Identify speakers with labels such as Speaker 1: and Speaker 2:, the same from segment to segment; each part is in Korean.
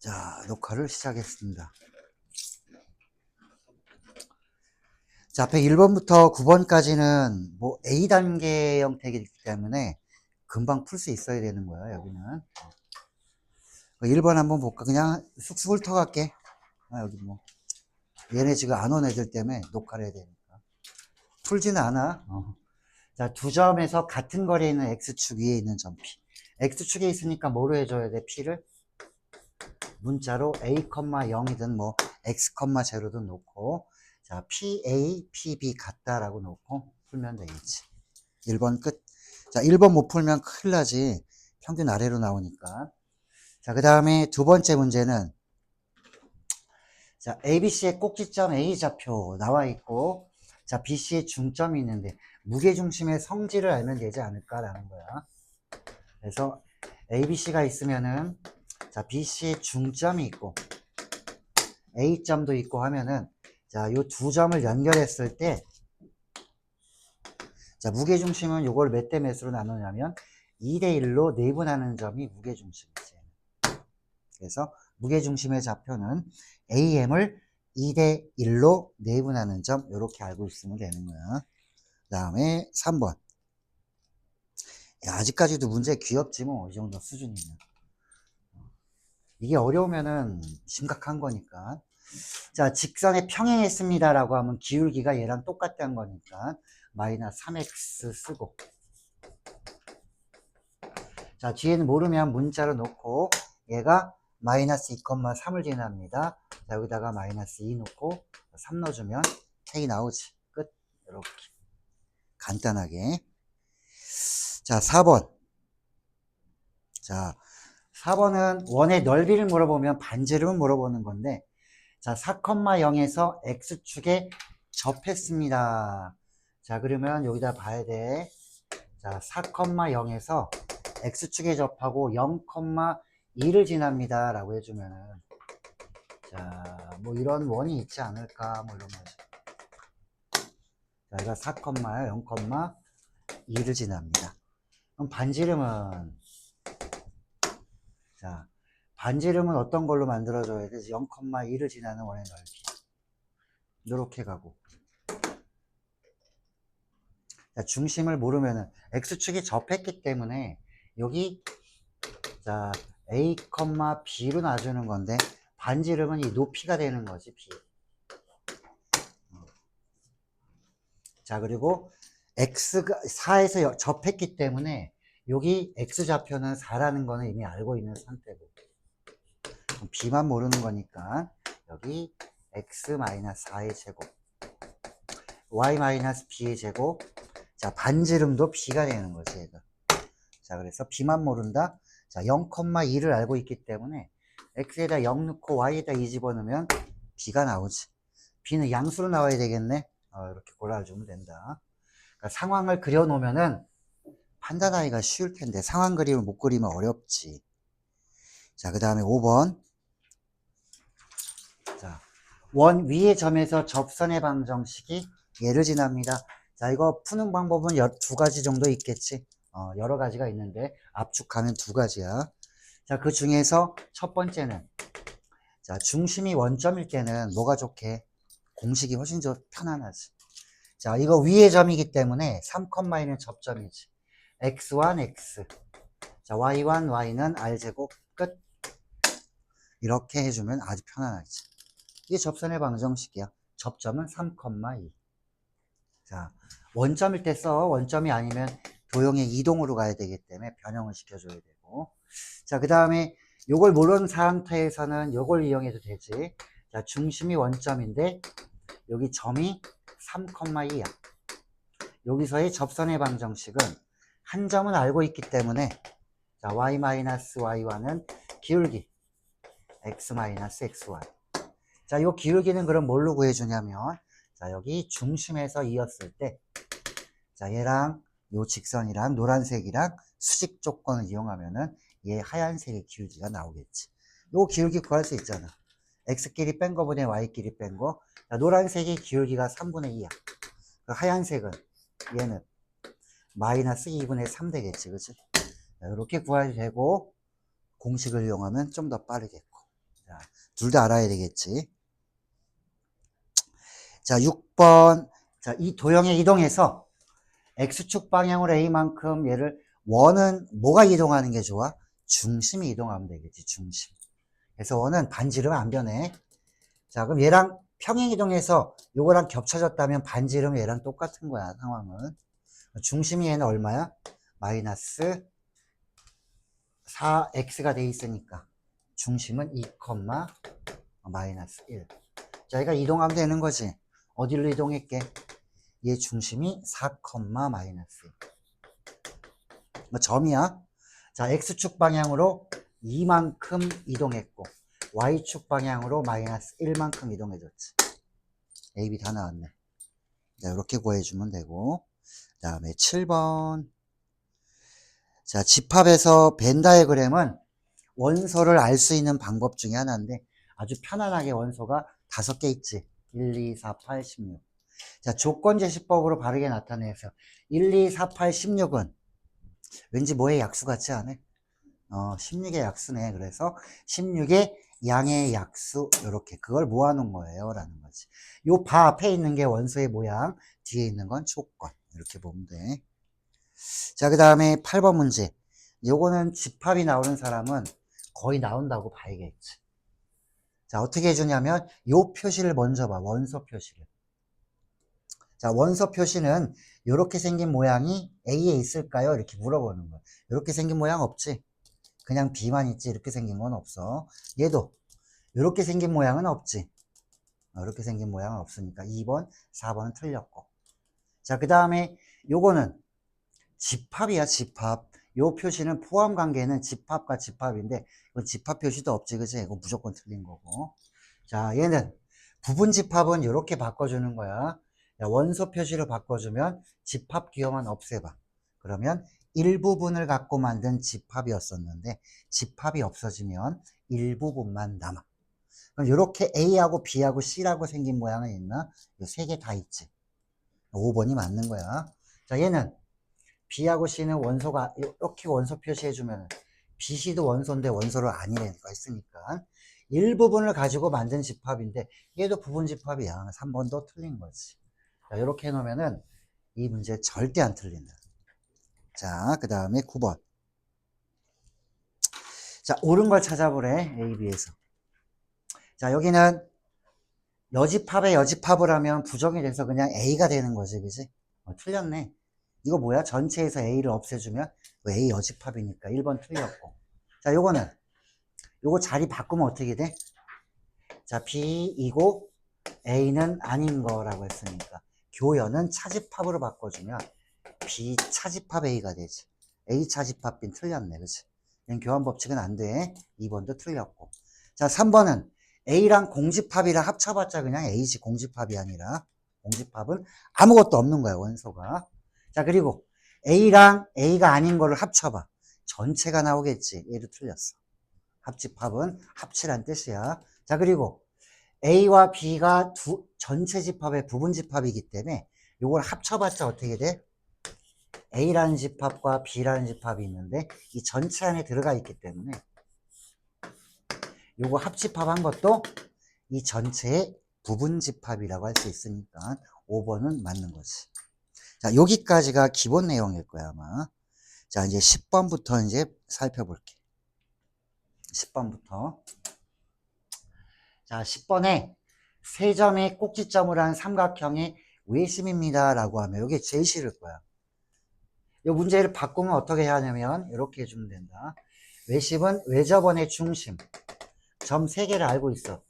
Speaker 1: 자, 녹화를 시작했습니다. 자, 앞에 1번부터 9번까지는 뭐 A단계 형태이기 때문에 금방 풀 수 있어야 되는 거야, 여기는. 1번 한번 볼까? 그냥 쑥쑥 훑어갈게. 여기 뭐. 얘네 지금 안 온 애들 때문에 녹화를 해야 되니까. 풀지는 않아. 자, 두 점에서 같은 거리에 있는 X축 위에 있는 점 P. X축에 있으니까 뭐로 해줘야 돼, P를? 문자로 A, 0이든 뭐 X, 0든 놓고, 자, PA, PB 같다라고 놓고 풀면 되겠지. 1번 끝. 자, 1번 못 풀면 큰일 나지. 평균 아래로 나오니까. 자, 그 다음에 두 번째 문제는, 자, ABC의 꼭지점 A좌표 나와 있고, 자, BC의 중점이 있는데, 무게중심의 성질을 알면 되지 않을까라는 거야. 그래서 ABC가 있으면은, 자, BC의 중점이 있고, A점도 있고 하면은, 자, 요 두 점을 연결했을 때, 자, 무게중심은 요걸 몇 대 몇으로 나누냐면 2대 1로 내분하는 점이 무게중심이지. 그래서 무게중심의 좌표는 AM을 2대 1로 내분하는 점, 요렇게 알고 있으면 되는 거야. 그 다음에 3번. 야, 아직까지도 문제 귀엽지 뭐, 이 정도 수준이면. 이게 어려우면은 심각한 거니까. 자, 직선에 평행했습니다 라고 하면 기울기가 얘랑 똑같다는 거니까 마이너스 3x 쓰고, 자, 뒤에는 모르면 문자로 놓고 얘가 마이너스 2,3을 지납니다. 자, 여기다가 마이너스 2 놓고 3 넣어주면 K 나오지. 끝. 이렇게 간단하게. 자, 4번. 자, 4번은 원의 넓이를 물어보면 반지름을 물어보는 건데, 자, 4,0에서 X축에 접했습니다. 자, 그러면 여기다 봐야 돼. 자, 4,0에서 X축에 접하고 0,2를 지납니다. 라고 해주면은, 자, 뭐 이런 원이 있지 않을까, 뭐 이런 거지. 자, 여기가 4,야, 0,2를 지납니다. 그럼 반지름은, 자, 반지름은 어떤 걸로 만들어줘야 돼? 0,2를 지나는 원의 넓이. 이렇게 가고. 자, 중심을 모르면은, X축이 접했기 때문에, 여기, 자, A, B로 놔주는 건데, 반지름은 이 높이가 되는 거지, B. 자, 그리고 X가 4에서 접했기 때문에 여기 X좌표는 4라는 거는 이미 알고 있는 상태고, B만 모르는 거니까 여기 X-4의 제곱, Y-B의 제곱, 자, 반지름도 B가 되는 거지, 얘가. 자, 그래서 B만 모른다. 자, 0,2를 알고 있기 때문에 X에다 0 넣고 Y에다 2 집어넣으면 B가 나오지. B는 양수로 나와야 되겠네. 이렇게 골라주면 된다. 그러니까 상황을 그려놓으면은 판단하기가 쉬울 텐데 상황 그림을 못 그리면 어렵지. 자, 그 다음에 5번. 자, 원 위의 점에서 접선의 방정식이 얘를 지납니다. 자, 이거 푸는 방법은 두 가지 정도 있겠지. 여러 가지가 있는데 압축하면 두 가지야. 자, 그 중에서 첫 번째는, 자, 중심이 원점일 때는 뭐가 좋게? 공식이 훨씬 편안하지. 자, 이거 위의 점이기 때문에 3,2는 접점이지. x1, x. 자, y1, y는 r제곱. 끝. 이렇게 해주면 아주 편안하지. 이게 접선의 방정식이야. 접점은 3,2. 자, 원점일 때 써. 원점이 아니면 도형의 이동으로 가야 되기 때문에 변형을 시켜줘야 되고. 자, 그 다음에 요걸 모르는 상태에서는 요걸 이용해도 되지. 자, 중심이 원점인데 여기 점이 3,2야. 여기서의 접선의 방정식은 한 점은 알고 있기 때문에, 자, y-y1은 기울기 x-xy. 자, 이 기울기는 그럼 뭘로 구해주냐면, 자, 여기 중심에서 이었을 때, 자, 얘랑 요 직선이랑 노란색이랑 수직 조건을 이용하면은 얘 하얀색의 기울기가 나오겠지. 요 기울기 구할 수 있잖아. x끼리 뺀 거분의 y끼리 뺀 거. 자, 노란색의 기울기가 3분의 2야. 그 하얀색은 얘는 마이너스 2분의 3 되겠지, 그치? 이렇게 구해도 되고, 공식을 이용하면 좀 더 빠르겠고. 둘 다 알아야 되겠지. 자, 6번. 자, 이 도형에 이동해서 X축 방향으로 A만큼 얘를 원은 뭐가 이동하는 게 좋아? 중심이 이동하면 되겠지, 중심. 그래서 원은 반지름 안 변해. 자, 그럼 얘랑 평행 이동해서 요거랑 겹쳐졌다면 반지름 얘랑 똑같은 거야, 상황은. 중심이 얘는 얼마야? 마이너스 4x가 돼 있으니까 중심은 2, 마이너스 1. 자, 얘가 이동하면 되는 거지. 어디로 이동할게? 얘 중심이 4, 마이너스 1. 뭐 점이야. 자, x축 방향으로 2만큼 이동했고 y축 방향으로 마이너스 1만큼 이동해줬지. A, B 다 나왔네. 자, 이렇게 구해주면 되고, 그 다음에 7번. 자, 집합에서 벤 다이어그램은 원소를 알 수 있는 방법 중에 하나인데 아주 편안하게 원소가 5개 있지. 1, 2, 4, 8, 16. 자, 조건제시법으로 바르게 나타내서 1, 2, 4, 8, 16은 왠지 뭐의 약수 같지 않아? 16의 약수네. 그래서 16의 양의 약수, 이렇게 그걸 모아놓은 거예요 라는 거지. 요 바 앞에 있는 게 원소의 모양, 뒤에 있는 건 조건. 이렇게 보면 돼. 자, 그 다음에 8번 문제. 요거는 집합이 나오는 사람은 거의 나온다고 봐야겠지. 자, 어떻게 해주냐면 요 표시를 먼저 봐. 원소 표시를. 자, 원소 표시는 이렇게 생긴 모양이 A에 있을까요? 이렇게 물어보는 거야. 이렇게 생긴 모양 없지? 그냥 B만 있지 이렇게 생긴 건 없어. 얘도 이렇게 생긴 모양은 없지. 이렇게 생긴 모양은 없으니까 2번, 4번은 틀렸고. 자, 그 다음에 요거는 집합이야, 집합. 요 표시는 포함 관계는 집합과 집합인데 이건 집합 표시도 없지, 그지? 이거 무조건 틀린 거고. 자, 얘는 부분 집합은 이렇게 바꿔주는 거야. 야, 원소 표시로 바꿔주면 집합 기호만 없애봐. 그러면 일부분을 갖고 만든 집합이었었는데 집합이 없어지면 일부분만 남아. 그럼 이렇게 A하고 B하고 C라고 생긴 모양은 있나? 이 세 개 다 있지. 5번이 맞는 거야. 자, 얘는 B하고 C는 원소가 이렇게 원소 표시해주면 B, C도 원소인데 원소를 아니라니까 했으니까 일부분을 가지고 만든 집합인데 얘도 부분 집합이야. 3번도 틀린 거지. 자, 이렇게 해놓으면은 이 문제 절대 안 틀린다. 자, 그 다음에 9번. 자, 옳은 걸 찾아보래. A, B에서. 자, 여기는 여집합에 여집합을 하면 부정이 돼서 그냥 A가 되는 거지, 그지? 틀렸네. 이거 뭐야? 전체에서 A를 없애주면 A 여집합이니까 1번 틀렸고. 자, 요거 자리 바꾸면 어떻게 돼? 자, B이고 A는 아닌 거라고 했으니까 교연은 차집합으로 바꿔주면 B 차집합 A가 되지. A 차집합 B는 틀렸네, 그치? 교환 법칙은 안 돼. 2번도 틀렸고. 자, 3번은 A랑 공집합이랑 합쳐봤자 그냥 A지, 공집합이 아니라. 공집합은 아무것도 없는 거야, 원소가. 자, 그리고 A랑 A가 아닌 거를 합쳐봐. 전체가 나오겠지. 얘도 틀렸어. 합집합은 합치란 뜻이야. 자, 그리고 A와 B가 전체 집합의 부분 집합이기 때문에 이걸 합쳐봤자 어떻게 돼? A라는 집합과 B라는 집합이 있는데 이 전체 안에 들어가 있기 때문에 요거 합집합한 것도 이 전체의 부분 집합이라고 할 수 있으니까 5번은 맞는 거지. 자, 여기까지가 기본 내용일 거야, 아마. 자, 이제 10번부터 이제 살펴볼게. 10번부터. 자, 10번에 세 점의 꼭지점을 한 삼각형의 외심입니다. 라고 하면 이게 제일 싫을 거야. 이 문제를 바꾸면 어떻게 해야 하냐면 이렇게 해주면 된다. 외심은 외접원의 중심. 점 3개를 알고 있어.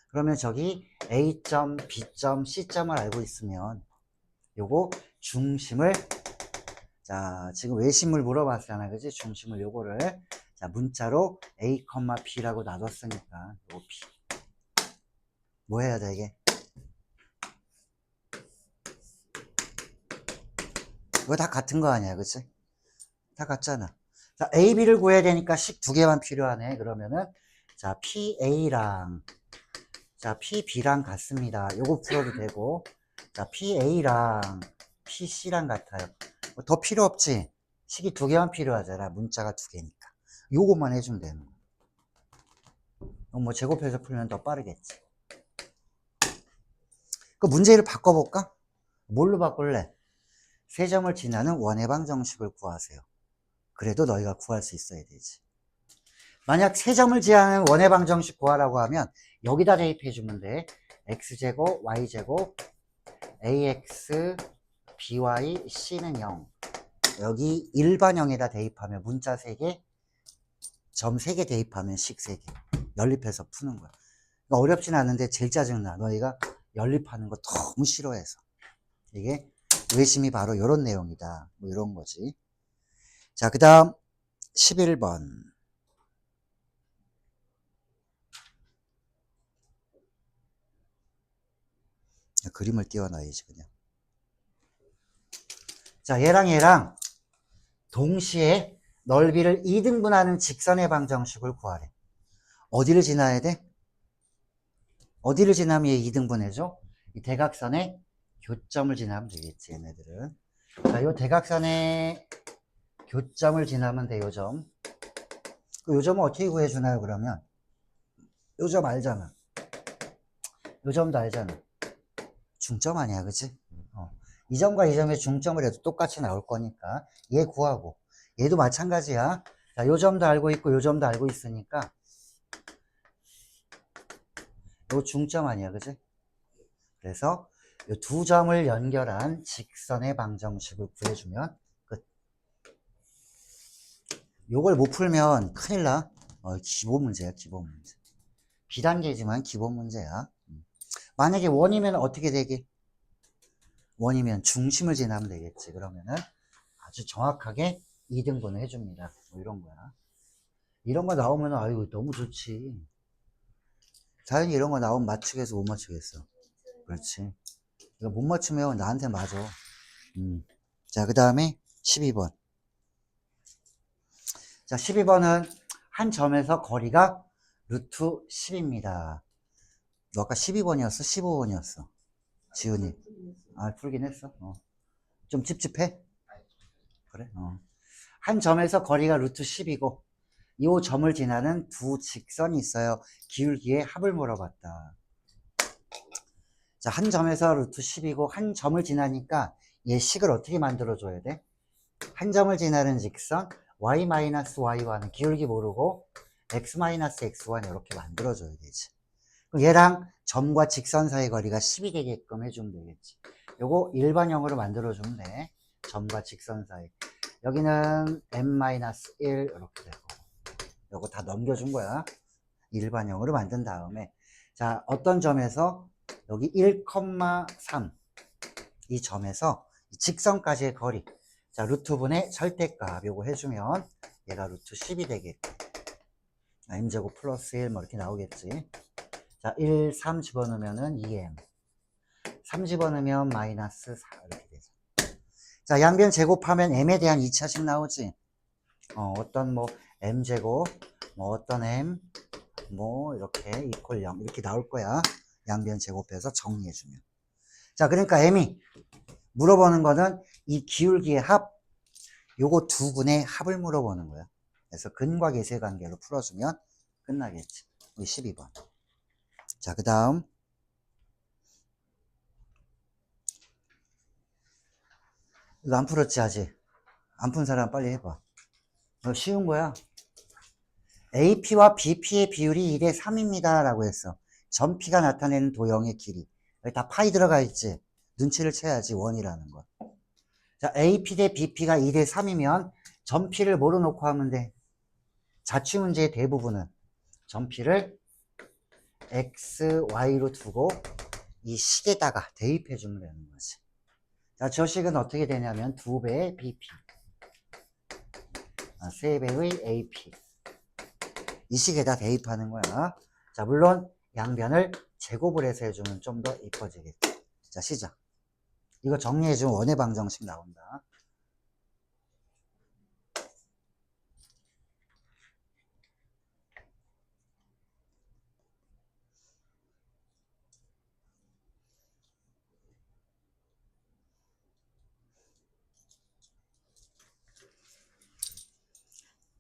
Speaker 1: 그러면 저기 A점, B점, C점을 알고 있으면 요거 중심을 자, 지금 외심을 물어봤잖아. 그지? 중심을 요거를 자, 문자로 A, B라고 놔뒀으니까 요 B. 뭐 해야 돼, 이게? 이거 다 같은 거 아니야, 그치? 다 같잖아. 자, A, B를 구해야 되니까 식 2개만 필요하네. 그러면은 자, PA랑 자, PB랑 같습니다. 요거 풀어도 되고 자, PA랑 PC랑 같아요. 뭐 더 필요 없지? 식이 2개만 필요하잖아. 문자가 2개니까. 요것만 해주면 되는 거야. 뭐 제곱해서 풀면 더 빠르겠지. 그 문제를 바꿔볼까? 뭘로 바꿀래? 세 점을 지나는 원의 방정식을 구하세요. 그래도 너희가 구할 수 있어야 되지. 만약 세 점을 지나는 원의 방정식 구하라고 하면 여기다 대입해주면 돼. x제곱, y제곱, ax, by, c는 0. 여기 일반형에다 대입하면 문자 3개, 점 3개 대입하면 식 3개. 연립해서 푸는 거야. 그러니까 어렵진 않은데 제일 짜증나. 너희가 연립하는 거 너무 싫어해서. 이게 외심이 바로 이런 내용이다. 뭐 이런 거지. 자, 그 다음 11번. 그림을 띄워놔야지 그냥. 자, 얘랑 동시에 넓이를 2등분하는 직선의 방정식을 구하래. 어디를 지나야 돼? 어디를 지나면 얘 2등분해줘? 이 대각선의 교점을 지나면 되겠지, 얘네들은. 자, 요 대각선의 교점을 지나면 돼, 요 점. 그 요 점은 어떻게 구해주나요, 그러면? 요 점 알잖아. 요 점도 알잖아. 중점 아니야, 그치? 이 점과 이 점의 중점을 해도 똑같이 나올 거니까 얘 구하고 얘도 마찬가지야. 자, 요 점도 알고 있고 요 점도 알고 있으니까 요 중점 아니야, 그치? 그래서 요 두 점을 연결한 직선의 방정식을 구해주면 끝. 요걸 못 풀면 큰일 나. 기본 문제야, 기본 문제. 비단계지만 기본 문제야. 만약에 원이면 어떻게 되게? 원이면 중심을 지나면 되겠지. 그러면은 아주 정확하게 2등분을 해줍니다. 뭐 이런 거야. 이런 거 나오면 아유 너무 좋지. 자연히 이런 거 나오면 맞추겠어, 못 맞추겠어? 그렇지. 이거 못 맞추면 나한테 맞아. 자, 그 다음에 12번. 자, 12번은 한 점에서 거리가 루트 10입니다. 너 아까 12번이었어? 15번이었어? 지훈이. 아, 풀긴 했어. 좀 찝찝해? 그래? 한 점에서 거리가 루트 10이고 이 점을 지나는 두 직선이 있어요. 기울기의 합을 물어봤다. 자, 한 점에서 루트 10이고 한 점을 지나니까 얘 식을 어떻게 만들어줘야 돼? 한 점을 지나는 직선 y-y1은 기울기 모르고 x-x1 이렇게 만들어줘야 되지. 그럼 얘랑 점과 직선 사이 거리가 10이 되게끔 해주면 되겠지. 요거 일반형으로 만들어주면 돼. 점과 직선 사이. 여기는 m-1 이렇게 되고 요거 다 넘겨준 거야. 일반형으로 만든 다음에 자, 어떤 점에서 여기 1,3 이 점에서 직선까지의 거리 자, 루트분의 절대값 요거 해주면 얘가 루트 10이 되겠고 m제곱 플러스 1 뭐 이렇게 나오겠지. 자, 1, 3 집어넣으면은 2m 3 집어넣으면 마이너스 4 이렇게 되죠. 자, 양변 제곱하면 m에 대한 2차식 나오지. 어떤 뭐 m제곱 뭐 어떤 m 뭐 이렇게 이퀄 0 이렇게 나올 거야. 양변 제곱해서 정리해주면. 자, 그러니까 m이 물어보는 거는 이 기울기의 합 요거 두 군의 합을 물어보는 거야. 그래서 근과 계세 관계로 풀어주면 끝나겠지. 우리 12번. 자, 그 다음 이거 안 풀었지 아직? 안 푼 사람 빨리 해봐. 쉬운 거야. AP와 BP의 비율이 2대 3입니다 라고 했어. 점 P가 나타내는 도형의 길이. 여기 다 파이 들어가 있지. 눈치를 채야지 원이라는 거. 자, AP 대 BP가 2대 3이면 점 P를 뭐로 놓고 하면 돼? 자취문제의 대부분은 점 P를 X, Y로 두고 이 식에다가 대입해주면 되는 거지. 자, 저 식은 어떻게 되냐면 2배의 BP 3배의 AP 이 식에다 대입하는 거야. 자, 물론 양변을 제곱을 해서 해주면 좀 더 이뻐지겠지. 자, 시작. 이거 정리해주면 원의 방정식 나온다.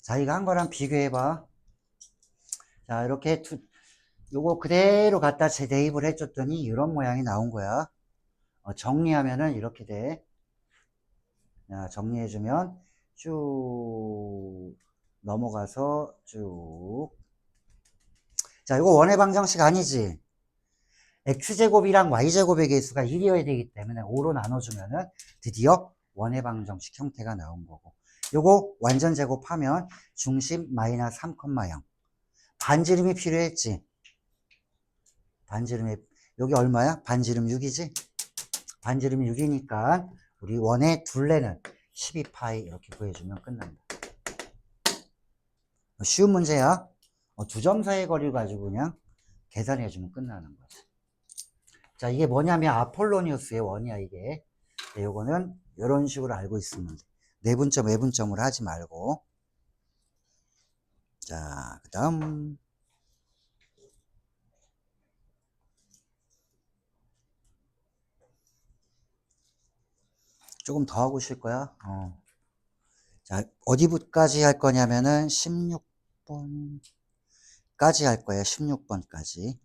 Speaker 1: 자, 이거 한 거랑 비교해봐. 자, 이렇게 요거 그대로 갖다 재대입을 해줬더니 이런 모양이 나온 거야. 정리하면은 이렇게 돼. 자, 정리해주면 쭉 넘어가서 쭉. 자, 이거 원의 방정식 아니지? x제곱이랑 y제곱의 개수가 1이어야 되기 때문에 5로 나눠주면은 드디어 원의 방정식 형태가 나온 거고. 요거 완전 제곱하면 중심 마이너스 3,0. 반지름이 필요했지? 반지름이, 여기 얼마야? 반지름 6이지? 반지름이 6이니까 우리 원의 둘레는 12파이 이렇게 구해주면 끝난다. 쉬운 문제야. 두 점 사이의 거리를 가지고 그냥 계산해주면 끝나는 거지. 자, 이게 뭐냐면 아폴로니우스의 원이야, 이게. 네, 요거는 이런 식으로 알고 있으면 돼. 내분점, 외분점으로 하지 말고. 자, 그 다음. 조금 더 하고 쉴 거야. 자, 어디부까지 할 거냐면은 16번까지 할 거야. 16번까지.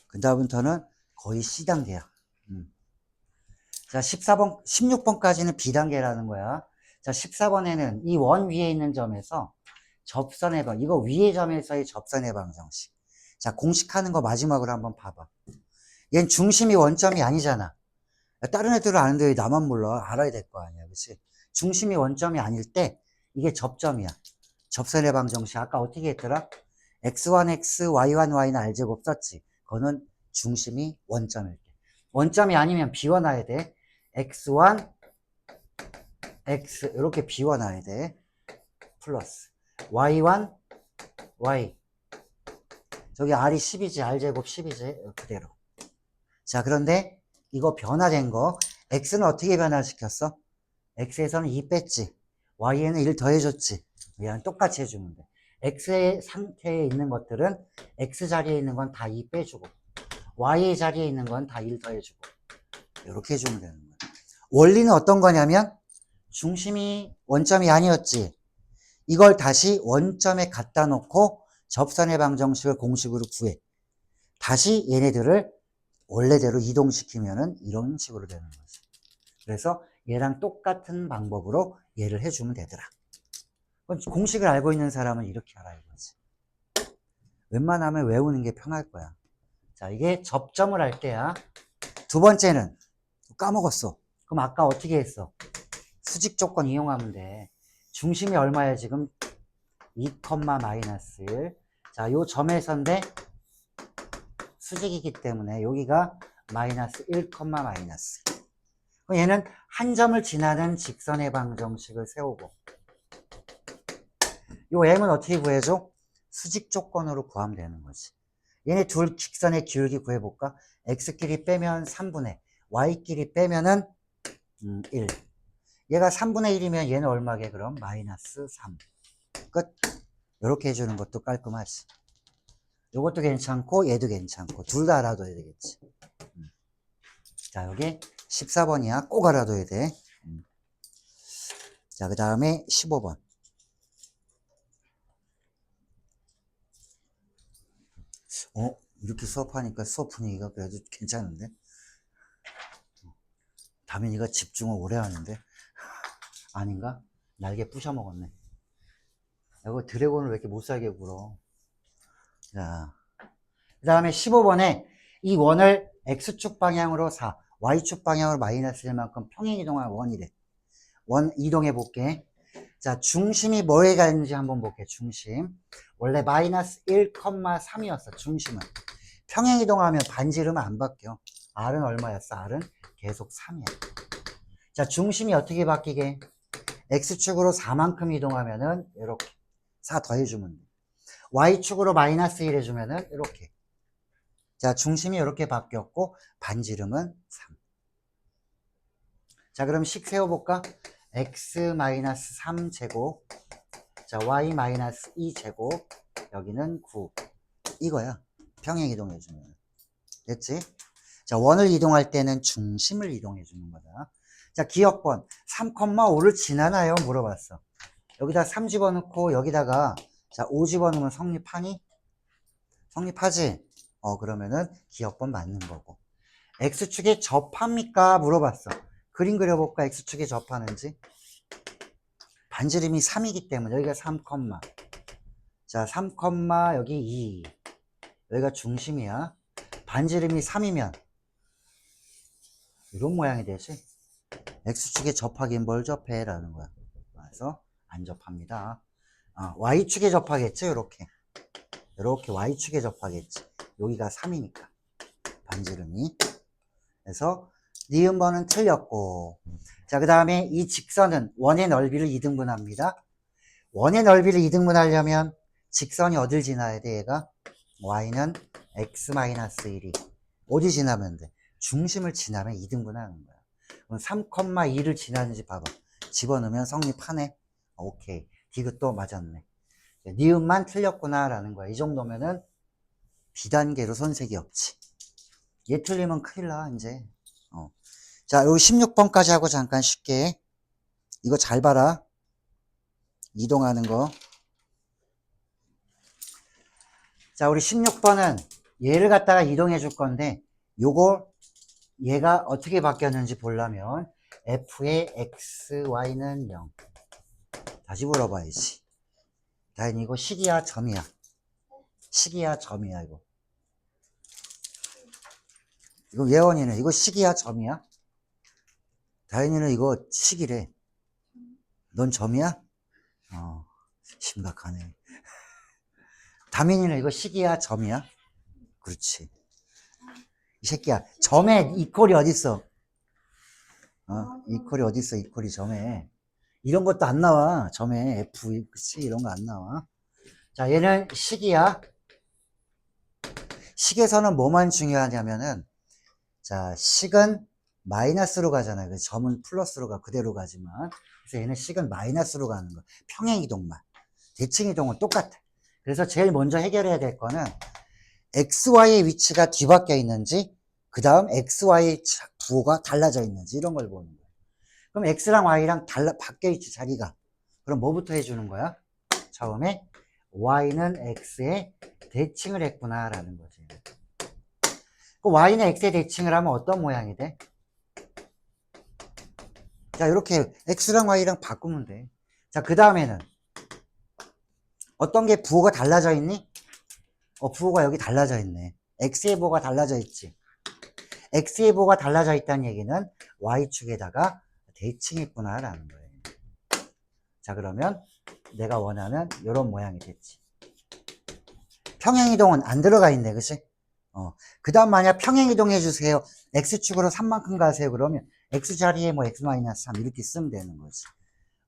Speaker 1: 그 다음부터는 거의 C단계야. 자, 16번까지는 B단계라는 거야. 자, 14번에는 이 원 위에 있는 점에서 접선의 방, 이거 위의 점에서의 접선의 방정식. 자, 공식하는 거 마지막으로 한번 봐봐. 얘는 중심이 원점이 아니잖아. 다른 애들은 아는데 왜 나만 몰라? 알아야 될 거 아니야. 그치? 중심이 원점이 아닐 때 이게 접점이야. 접선의 방정식. 아까 어떻게 했더라? x1x, y1, y는 r제곱 썼지. 그거는 중심이 원점일 때. 원점이 아니면 비워놔야 돼. x1, x 이렇게 비워놔야 돼. 플러스 y1, y. 저기 r이 10이지. r제곱 10이지. 그대로. 자, 그런데 이거 변화된 거 x는 어떻게 변화시켰어? x에서는 2 뺐지. y에는 1 더해줬지. 얘랑 똑같이 해주면 돼. x의 상태에 있는 것들은 x 자리에 있는 건 다 2 빼주고 y의 자리에 있는 건 다 1 더해주고 이렇게 해주면 되는 거야. 원리는 어떤 거냐면 중심이 원점이 아니었지. 이걸 다시 원점에 갖다 놓고 접선의 방정식을 공식으로 구해. 다시 얘네들을 원래대로 이동시키면은 이런 식으로 되는 거지. 그래서 얘랑 똑같은 방법으로 얘를 해주면 되더라. 공식을 알고 있는 사람은 이렇게 알아 이거지. 웬만하면 외우는 게 편할 거야. 자, 이게 접점을 할 때야. 두 번째는 까먹었어. 그럼 아까 어떻게 했어? 수직 조건 이용하면 돼. 중심이 얼마야 지금? 2, 마이너스 1. 자, 요 점에서인데 수직이기 때문에 여기가 마이너스 1, 마이너스. 그럼 얘는 한 점을 지나는 직선의 방정식을 세우고 요 m은 어떻게 구해줘? 수직 조건으로 구하면 되는 거지. 얘네 둘 직선의 기울기 구해볼까? x끼리 빼면 3분의 y끼리 빼면은 1. 얘가 3분의 1이면 얘는 얼마게 그럼? 마이너스 3. 끝. 이렇게 해주는 것도 깔끔하지. 요것도 괜찮고 얘도 괜찮고 둘 다 알아둬야 되겠지. 자, 여기 14번이야. 꼭 알아둬야 돼. 자, 그 다음에 15번. 이렇게 수업하니까 수업 분위기가 그래도 괜찮은데? 다민이가 집중을 오래 하는데? 아닌가? 날개 부셔먹었네. 이거 드래곤을 왜 이렇게 못살게 굴어? 자, 그 다음에 15번에 이 원을 x축 방향으로 4, y축 방향으로 마이너스 1만큼 평행이동한 원이래. 원 이동해 볼게. 자, 중심이 뭐에 가 있는지 한번 볼게. 중심. 원래 마이너스 1,3이었어. 중심은. 평행이동하면 반지름은 안 바뀌어. r은 얼마였어? r은 계속 3이야. 자, 중심이 어떻게 바뀌게? x축으로 4만큼 이동하면은 이렇게 4 더해주면 돼. y축으로 마이너스 1 해주면은 이렇게. 자, 중심이 이렇게 바뀌었고 반지름은 3. 자, 그럼 식 세워볼까? x-3 제곱, 자, y-2 제곱, 여기는 9. 이거야. 평행 이동해주면. 됐지? 자, 원을 이동할 때는 중심을 이동해주는 거다. 자, 기억번 3,5를 지나나요? 물어봤어. 여기다 3 집어넣고 여기다가 자, 5 집어넣으면 성립하니? 성립하지? 그러면은 기억번 맞는 거고. X축에 접합니까? 물어봤어. 그림 그려볼까? X축에 접하는지. 반지름이 3이기 때문에 여기가 3, 자, 3, 여기 2. 여기가 중심이야. 반지름이 3이면 이런 모양이 되지. X축에 접하긴 뭘 접해? 라는 거야. 그래서 안 접합니다. Y축에 접하겠지? 이렇게 Y축에 접하겠지. 여기가 3이니까 반지름이. 그래서 니은번은 틀렸고. 자, 그 다음에 이 직선은 원의 넓이를 2등분합니다. 원의 넓이를 2등분하려면 직선이 어딜 지나야 돼? 얘가 y는 x-1이 어디 지나면 돼? 중심을 지나면 2등분하는 거야. 그럼 3,2를 지나는지 봐봐. 집어넣으면 성립하네. 오케이. 디귿도 맞았네. 니은만 틀렸구나 라는 거야. 이 정도면은 비단계로 손색이 없지. 얘 틀리면 큰일 나 이제. 자, 여기 16번까지 하고 잠깐 쉽게. 이거 잘 봐라. 이동하는 거. 자, 우리 16번은 얘를 갖다가 이동해 줄 건데 요거 얘가 어떻게 바뀌었는지 보려면 f의 x, y는 0. 다시 물어봐야지. 다행히 이거 식이야 점이야? 식이야 점이야 이거. 이거 예원이는 이거 식이야 점이야? 다현이는 이거 식이래. 넌 점이야? 심각하네. 다민이는 이거 식이야 점이야? 그렇지. 이 새끼야 점에 이퀄이 어딨어? 이퀄이 어딨어? 이퀄이 점에. 이런 것도 안 나와. 점에 F, 그치? 이런 거 안 나와. 자, 얘는 식이야. 식에서는 뭐만 중요하냐면은, 자, 식은 마이너스로 가잖아요. 점은 플러스로 가, 그대로 가지만. 그래서 얘는 식은 마이너스로 가는 거. 평행이동만. 대칭이동은 똑같아. 그래서 제일 먼저 해결해야 될 거는, XY의 위치가 뒤바뀌어 있는지, 그 다음 XY 부호가 달라져 있는지, 이런 걸 보는 거야. 그럼 X랑 Y랑 바뀌어 있지, 자리가. 그럼 뭐부터 해주는 거야? 처음에 Y는 X에 대칭을 했구나, 라는 거지. 그 Y는 X에 대칭을 하면 어떤 모양이 돼? 자, 이렇게 X랑 Y랑 바꾸면 돼. 자, 그 다음에는 어떤 게 부호가 달라져 있니? 부호가 여기 달라져 있네. X의 부호가 달라져 있지. X의 부호가 달라져 있다는 얘기는 Y축에다가 대칭했구나 라는 거예요. 자, 그러면 내가 원하는 이런 모양이 됐지. 평행이동은 안 들어가 있네, 그치? 그 다음 만약 평행이동 해주세요. X축으로 3만큼 가세요. 그러면 X 자리에 뭐 X-3 이렇게 쓰면 되는 거지.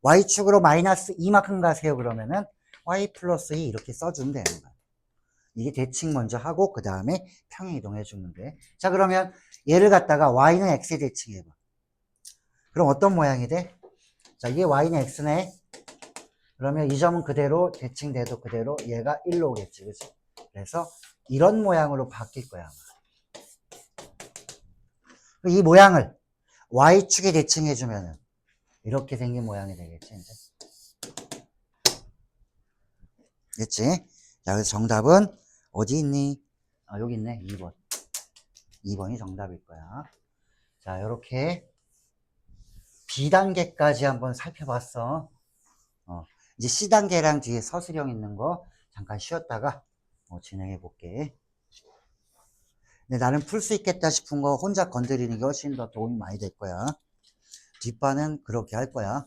Speaker 1: Y축으로 마이너스 2만큼 가세요. 그러면은 Y 플러스 2 이렇게 써주면 되는 거야. 이게 대칭 먼저 하고 그 다음에 평행이동 해주면 돼. 자, 그러면 얘를 갖다가 Y는 X에 대칭해봐. 그럼 어떤 모양이 돼? 자, 이게 Y는 X네. 그러면 이 점은 그대로 대칭돼도 그대로 얘가 1로 오겠지, 그치? 그래서 이런 모양으로 바뀔 거야, 아마. 이 모양을 Y축에 대칭해주면은 이렇게 생긴 모양이 되겠지, 이제. 됐지? 자, 그래서 정답은 어디 있니? 여기 있네, 2번. 2번이 정답일 거야. 자, 요렇게 B단계까지 한번 살펴봤어. 이제 C단계랑 뒤에 서술형 있는 거 잠깐 쉬었다가 진행해 볼게. 근데 나는 풀 수 있겠다 싶은 거 혼자 건드리는 게 훨씬 더 도움이 많이 될 거야. 뒷반은 그렇게 할 거야.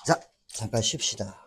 Speaker 1: 자, 잠깐 쉽시다.